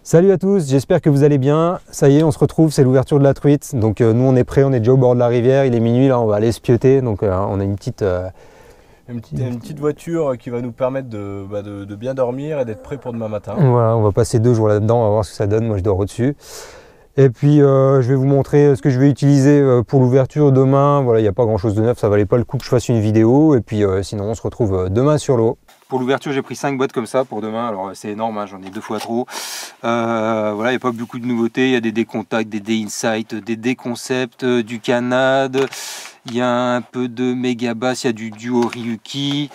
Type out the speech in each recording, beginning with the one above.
Salut à tous, j'espère que vous allez bien. Ça y est, on se retrouve, c'est l'ouverture de la truite. Donc nous on est prêts, on est déjà au bord de la rivière, il est minuit, là on va aller espioter. Donc on a une petite voiture qui va nous permettre de bien dormir et d'être prêt pour demain matin. Voilà, on va passer 2 jours là-dedans, on va voir ce que ça donne. Moi je dors au-dessus. Et puis je vais vous montrer ce que je vais utiliser pour l'ouverture demain. Voilà, il n'y a pas grand-chose de neuf, ça valait pas le coup que je fasse une vidéo. Et puis sinon on se retrouve demain sur l'eau. Pour l'ouverture, j'ai pris 5 boîtes comme ça pour demain. Alors c'est énorme, hein, j'en ai 2 fois trop. Voilà, il n'y a pas beaucoup de nouveautés. Il y a des D-Contact, des D-Insight, des D-Concept, du Canad. Il y a un peu de Megabass, il y a du Duo Ryuki,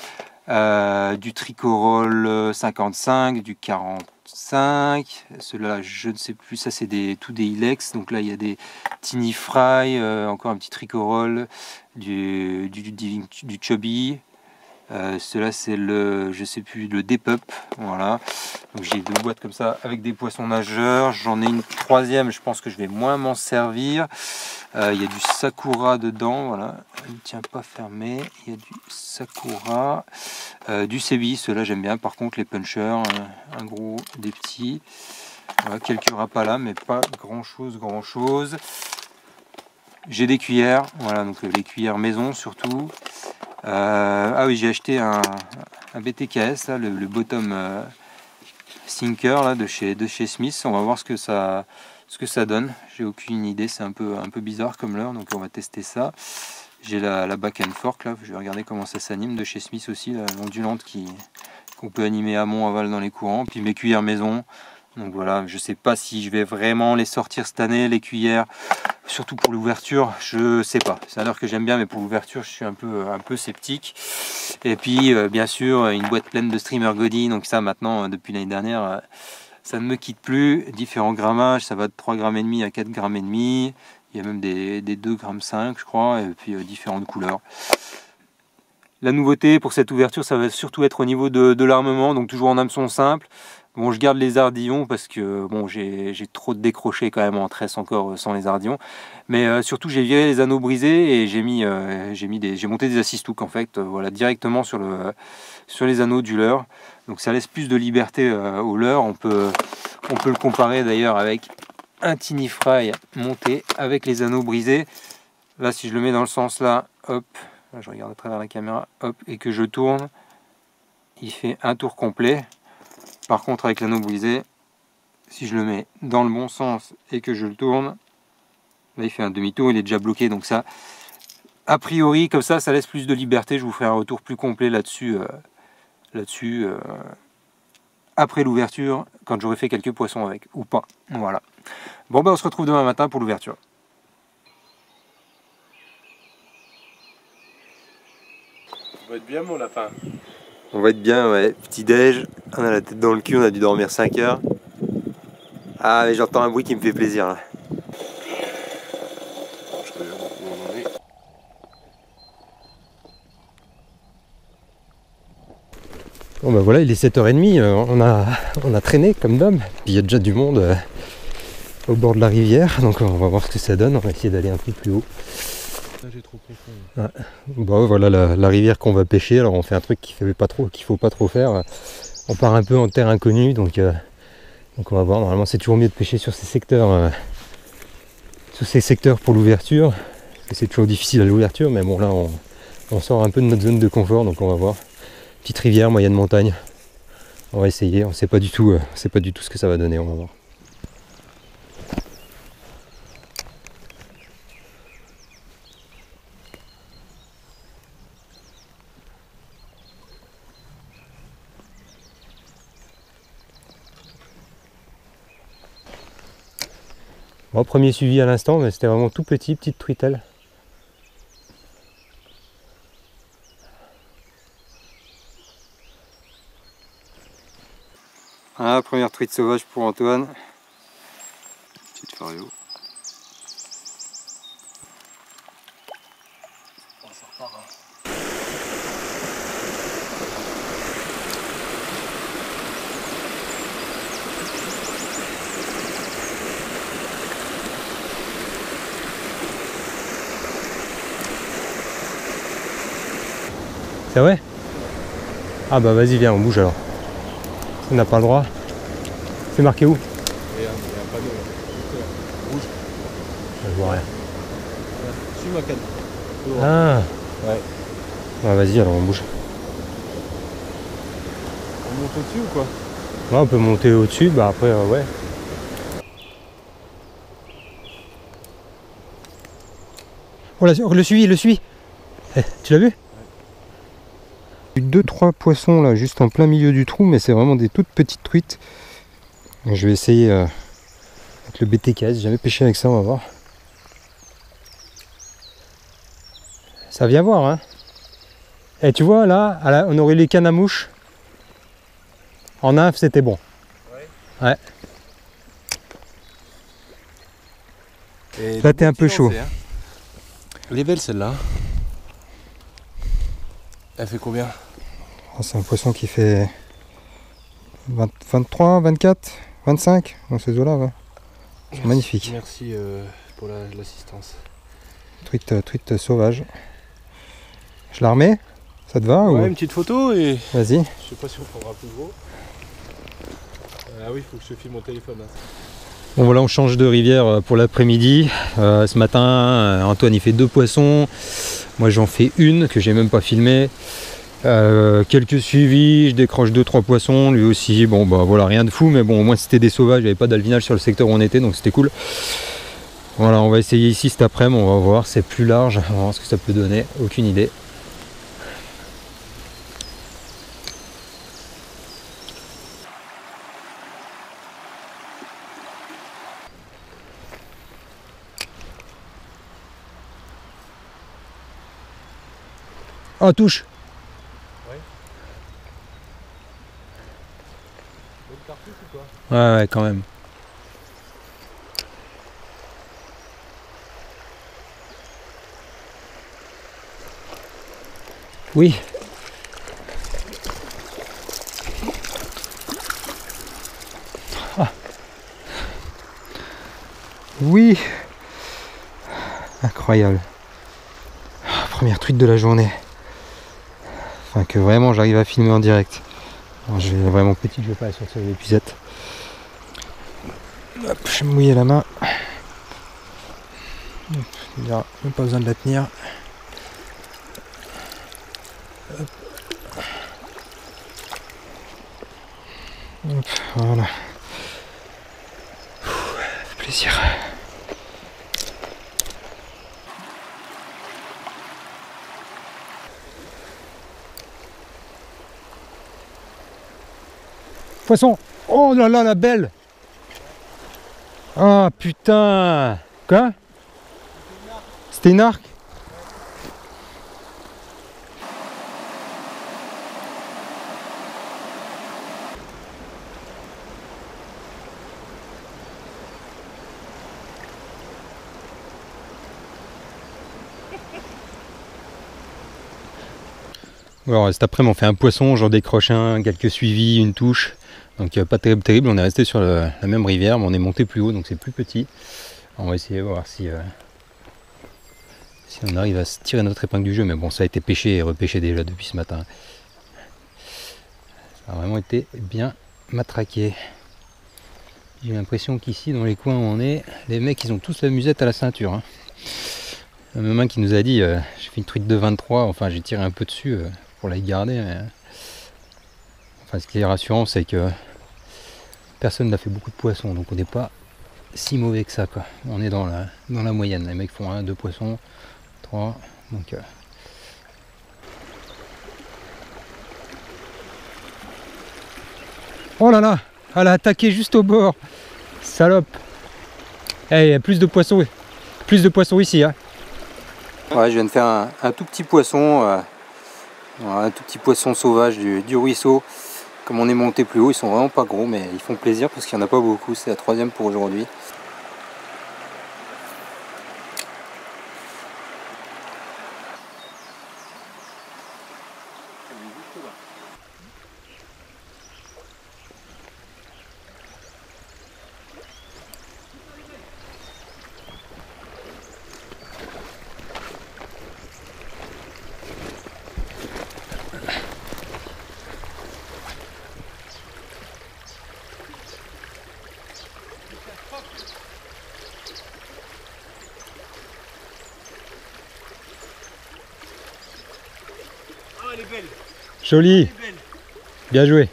du Tricorol 55, du 45. Ceux-là, je ne sais plus, ça c'est tous des Ilex. Donc là, il y a des Tiny Fry, encore un petit Tricorol, du Chubby. Cela c'est le, je sais plus, le D-Pup, voilà. Donc j'ai 2 boîtes comme ça avec des poissons nageurs. J'en ai une 3e, je pense que je vais moins m'en servir. Il y a du Sakura dedans, voilà. Il ne tient pas fermé. Il y a du Sakura, du Sebi. Ceux-là j'aime bien. Par contre les punchers, un gros, des petits. Voilà, quelques rapalas, mais pas grand chose. J'ai des cuillères, voilà, donc les cuillères maison surtout. Ah oui, j'ai acheté un BTKS, là, le bottom sinker là, de chez Smith. On va voir ce que ça donne. J'ai aucune idée, c'est un peu bizarre comme leurre, donc on va tester ça. J'ai la back and fork là, je vais regarder comment ça s'anime, de chez Smith aussi, l'ondulante qu'on peut animer amont, aval dans les courants. Puis mes cuillères maison. Donc voilà, je sais pas si je vais vraiment les sortir cette année, les cuillères. Surtout pour l'ouverture, je sais pas. C'est un leurre que j'aime bien, mais pour l'ouverture, je suis un peu sceptique. Et puis, bien sûr, une boîte pleine de streamer Godi. Donc ça, maintenant, depuis l'année dernière, ça ne me quitte plus. Différents grammages, ça va de 3,5 g à 4,5 g. Il y a même des 2,5 g, je crois. Et puis, différentes couleurs. La nouveauté pour cette ouverture, ça va surtout être au niveau de l'armement. Donc toujours en hameçon simple. Bon, je garde les ardillons parce que bon, j'ai trop de décrochés quand même en tresse encore sans les ardillons. Mais surtout, j'ai viré les anneaux brisés et j'ai monté des assist hooks en fait, voilà, directement sur les anneaux du leurre. Donc ça laisse plus de liberté au leurre. On peut le comparer d'ailleurs avec un Tiny Fry monté avec les anneaux brisés. Là, si je le mets dans le sens là, hop, là, je regarde à travers la caméra, hop, et que je tourne, il fait un tour complet. Par contre, avec l'anneau brisé, si je le mets dans le bon sens et que je le tourne, là il fait un demi-tour, il est déjà bloqué. Donc ça, a priori, comme ça laisse plus de liberté. Je vous ferai un retour plus complet là-dessus, après l'ouverture, quand j'aurai fait quelques poissons avec, ou pas. Voilà. Bon, ben on se retrouve demain matin pour l'ouverture. On va être bien, mon lapin. On va être bien, ouais. Petit déj, on a la tête dans le cul, on a dû dormir 5 heures. Ah, mais j'entends un bruit qui me fait plaisir là. Bon bah voilà, il est 7h30, on a traîné comme d'hab. Puis il y a déjà du monde au bord de la rivière, donc on va voir ce que ça donne, on va essayer d'aller un peu plus haut. Trop profond. Ouais. Bon voilà la rivière qu'on va pêcher, alors on fait un truc qu'il faut pas trop faire. On part un peu en terre inconnue, donc on va voir. Normalement c'est toujours mieux de pêcher sur ces secteurs pour l'ouverture, parce que c'est toujours difficile à l'ouverture, mais bon là on sort un peu de notre zone de confort, donc on va voir. Petite rivière, moyenne montagne. On va essayer, on sait pas du tout ce que ça va donner, on va voir. Bon, premier suivi à l'instant, mais c'était vraiment tout petit, petite truitelle. Ah, première truite sauvage pour Antoine. Petite fario. C'est vrai? Ah bah vas-y viens, on bouge alors. On n'a pas le droit. C'est marqué où? panneau là. Rouge. Je vois rien. Suis ma canne. Ah. Ouais. Ouais, vas-y, alors on bouge. On monte au-dessus ou quoi? Ouais, on peut monter au-dessus, bah après, ouais. Oh, le suivi. Tu l'as vu? J'ai eu 2-3 poissons là, juste en plein milieu du trou, mais c'est vraiment des toutes petites truites. Donc, je vais essayer avec le BTK, j'ai jamais pêché avec ça, on va voir. Ça vient voir, hein. Et tu vois, là, on aurait les cannes à mouche. En nymphe, c'était bon. Ouais. Et là, t'es un peu chaud. Hein. Elle est belle celle-là. Elle fait combien? Oh, c'est un poisson qui fait 23, 24, 25 dans ces eaux-là. Ouais. C'est magnifique. Merci pour l'assistance. Truite sauvage. Je la remets? Ça te va? Ouais, ou... une petite photo et... Vas-y. Je sais pas si on prendra plus gros. Ah oui, il faut que je filme mon téléphone. Hein. Bon voilà, on change de rivière pour l'après-midi. Ce matin, Antoine il fait 2 poissons. Moi j'en fais une que j'ai même pas filmée. Quelques suivis, je décroche 2-3 poissons. Lui aussi, bon bah voilà, rien de fou. Mais bon, au moins c'était des sauvages, il n'y avait pas d'alvinage sur le secteur où on était, donc c'était cool. Voilà, on va essayer ici cet après-midi, on va voir, c'est plus large. On va voir ce que ça peut donner, aucune idée. Oh, touche. Ouais. Bonne cartouche ou quoi? Ouais, quand même. Oui. Ah. Oui. Incroyable. Première truite de la journée. Enfin que vraiment j'arrive à filmer en direct. Alors, je vais vraiment petit, je vais pas aller sortir l'épuisette. Hop, je vais me mouiller la main. Il n'y a même pas besoin de la tenir. Hop. Hop, voilà. Ça fait plaisir. Poisson! Oh là là, la belle! Ah putain! Quoi? C'était une arc? Alors cet après-midi on fait un poisson, j'en décroche un, quelques suivis, une touche. Donc pas terrible, on est resté sur la même rivière, mais on est monté plus haut, donc c'est plus petit. On va essayer de voir si on arrive à se tirer notre épingle du jeu, mais bon ça a été pêché et repêché déjà depuis ce matin. Ça a vraiment été bien matraqué. J'ai l'impression qu'ici dans les coins où on est, les mecs ils ont tous la musette à la ceinture. Hein. Même un qui nous a dit, j'ai fait une truite de 23, enfin j'ai tiré un peu dessus pour la garder. Mais... Enfin, ce qui est rassurant, c'est que personne n'a fait beaucoup de poissons, donc on n'est pas si mauvais que ça, quoi. On est dans la moyenne. Les mecs font 1, 2 poissons, 3, donc... Oh là là, elle a attaqué juste au bord, salope. Eh, il y a plus de poissons ici, hein. Ouais, je viens de faire un tout petit poisson, un tout petit poisson sauvage du ruisseau. Comme on est monté plus haut, ils sont vraiment pas gros, mais ils font plaisir parce qu'il n'y en a pas beaucoup. C'est la 3e pour aujourd'hui. Ah, elle est belle. Joli. Bien joué.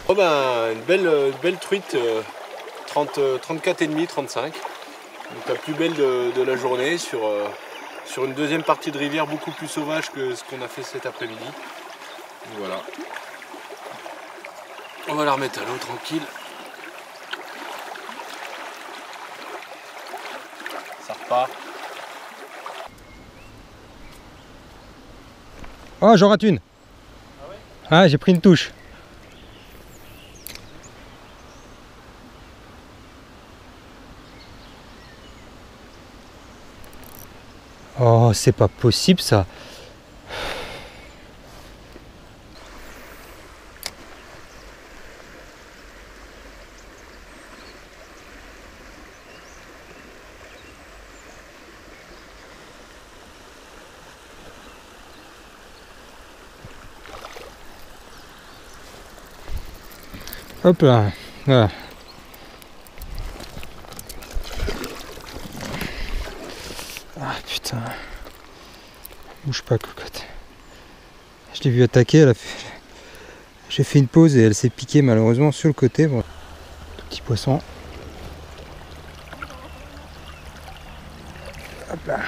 Oh ben, une belle truite, 34,5, 35. Donc la plus belle de la journée sur une deuxième partie de rivière beaucoup plus sauvage que ce qu'on a fait cet après-midi. Voilà. On va la remettre à l'eau tranquille. Ça repart. Oh, j'en rate une. Ah ouais? Ah, j'ai pris une touche. Oh, c'est pas possible ça. Hop là, voilà. Ah putain. Bouge pas, cocotte. Je l'ai vu attaquer, j'ai fait une pause et elle s'est piquée malheureusement sur le côté. Bon. Tout petit poisson. Hop là.